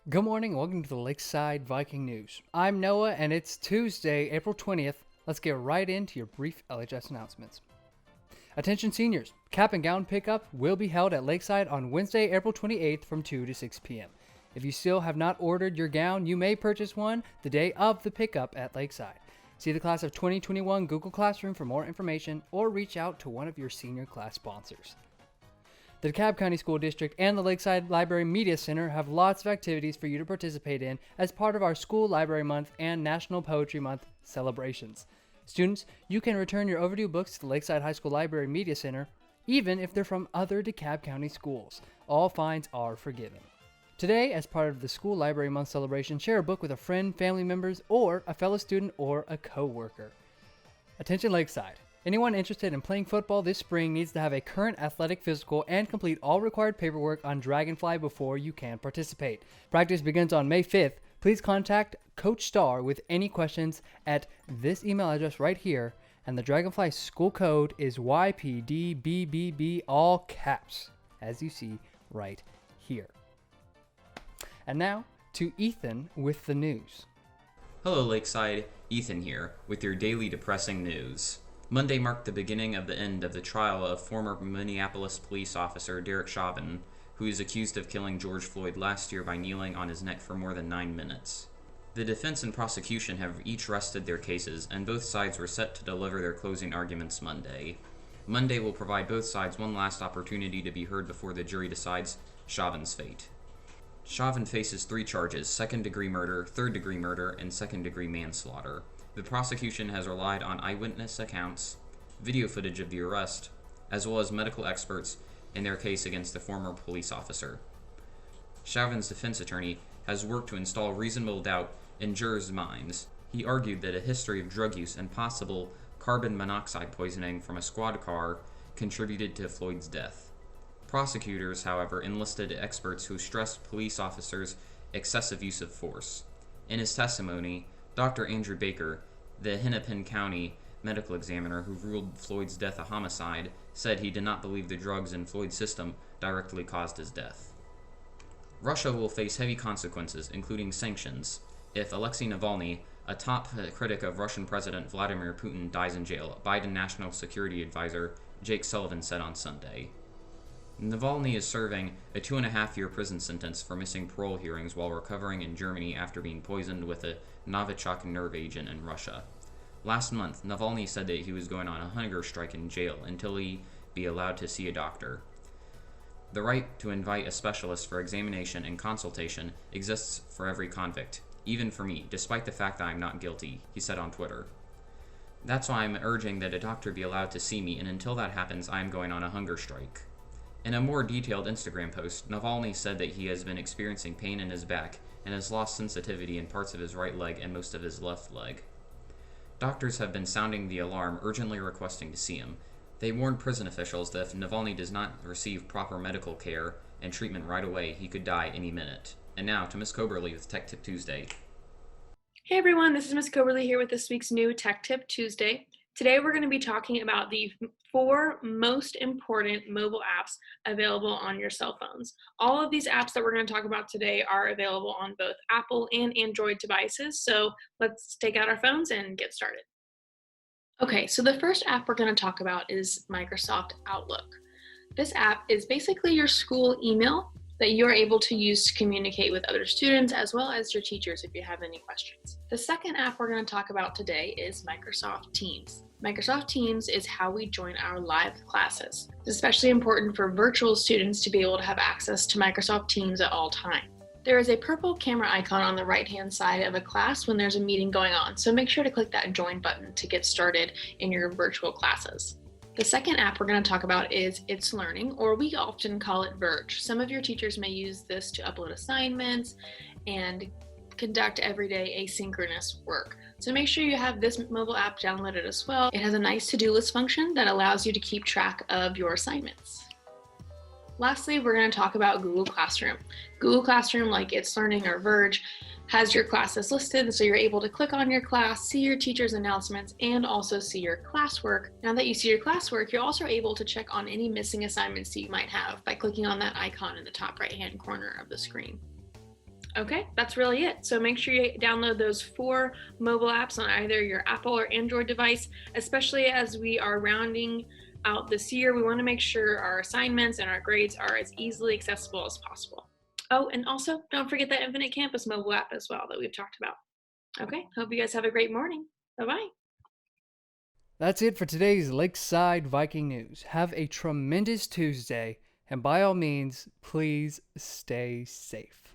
Good morning and welcome to the Lakeside Viking News. I'm Noah and it's Tuesday, April 20th. Let's get right into your brief LHS announcements. Attention seniors, cap and gown pickup will be held at Lakeside on Wednesday, April 28th from 2 to 6 p.m. If you still have not ordered your gown, you may purchase one the day of the pickup at Lakeside. See the class of 2021 Google Classroom for more information or reach out to one of your senior class sponsors. The DeKalb County School District and the Lakeside Library Media Center have lots of activities for you to participate in as part of our School Library Month and National Poetry Month celebrations. Students, you can return your overdue books to the Lakeside High School Library Media Center, even if they're from other DeKalb County schools. All fines are forgiven. Today, as part of the School Library Month celebration, share a book with a friend, family members, or a fellow student or a co-worker. Attention Lakeside. Anyone interested in playing football this spring needs to have a current athletic physical and complete all required paperwork on Dragonfly before you can participate. Practice begins on May 5th. Please contact Coach Starr with any questions at this email address right here, and the Dragonfly school code is YPDBBB, all caps, as you see right here. And now to Ethan with the news. Hello Lakeside, Ethan here with your daily depressing news. Monday marked the beginning of the end of the trial of former Minneapolis police officer Derek Chauvin, who is accused of killing George Floyd last year by kneeling on his neck for more than 9 minutes. The defense and prosecution have each rested their cases, and both sides were set to deliver their closing arguments Monday. Monday will provide both sides one last opportunity to be heard before the jury decides Chauvin's fate. Chauvin faces 3 charges: second-degree murder, third-degree murder, and second-degree manslaughter. The prosecution has relied on eyewitness accounts, video footage of the arrest, as well as medical experts in their case against the former police officer. Chauvin's defense attorney has worked to install reasonable doubt in jurors' minds. He argued that a history of drug use and possible carbon monoxide poisoning from a squad car contributed to Floyd's death. Prosecutors, however, enlisted experts who stressed police officers' excessive use of force. In his testimony, Dr. Andrew Baker, the Hennepin County medical examiner who ruled Floyd's death a homicide, said he did not believe the drugs in Floyd's system directly caused his death. Russia will face heavy consequences, including sanctions, if Alexei Navalny, a top critic of Russian President Vladimir Putin, dies in jail, Biden National Security Advisor Jake Sullivan said on Sunday. Navalny is serving a 2.5-year prison sentence for missing parole hearings while recovering in Germany after being poisoned with a Novichok nerve agent in Russia. Last month, Navalny said that he was going on a hunger strike in jail until he be allowed to see a doctor. The right to invite a specialist for examination and consultation exists for every convict, even for me, despite the fact that I'm not guilty, he said on Twitter. That's why I'm urging that a doctor be allowed to see me, and until that happens, I am going on a hunger strike. In a more detailed Instagram post, Navalny said that he has been experiencing pain in his back and has lost sensitivity in parts of his right leg and most of his left leg. Doctors have been sounding the alarm, urgently requesting to see him. They warned prison officials that if Navalny does not receive proper medical care and treatment right away, he could die any minute. And now to Ms. Coberly with Tech Tip Tuesday. Hey everyone, this is Ms. Coberly here with this week's new Tech Tip Tuesday. Today we're going to be talking about the 4 most important mobile apps available on your cell phones. All of these apps that we're going to talk about today are available on both Apple and Android devices, so let's take out our phones and get started. Okay, so the first app we're going to talk about is Microsoft Outlook. This app is basically your school email that you're able to use to communicate with other students as well as your teachers if you have any questions. The second app we're going to talk about today is Microsoft Teams. Microsoft Teams is how we join our live classes. It's especially important for virtual students to be able to have access to Microsoft Teams at all times. There is a purple camera icon on the right-hand side of a class when there's a meeting going on, so make sure to click that join button to get started in your virtual classes. The second app we're going to talk about is It's Learning, or we often call it Verge. Some of your teachers may use this to upload assignments and conduct everyday asynchronous work. So make sure you have this mobile app downloaded as well. It has a nice to-do list function that allows you to keep track of your assignments. Lastly, we're going to talk about Google Classroom. Google Classroom, like It's Learning or Verge, has your classes listed, so you're able to click on your class, see your teacher's announcements, and also see your classwork. Now that you see your classwork, you're also able to check on any missing assignments you might have by clicking on that icon in the top right-hand corner of the screen. Okay, that's really it. So make sure you download those 4 mobile apps on either your Apple or Android device, especially as we are rounding out this year. We want to make sure our assignments and our grades are as easily accessible as possible. Oh, and also don't forget that Infinite Campus mobile app as well that we've talked about. Okay, hope you guys have a great morning. Bye-bye. That's it for today's Lakeside Viking News. Have a tremendous Tuesday, and by all means, please stay safe.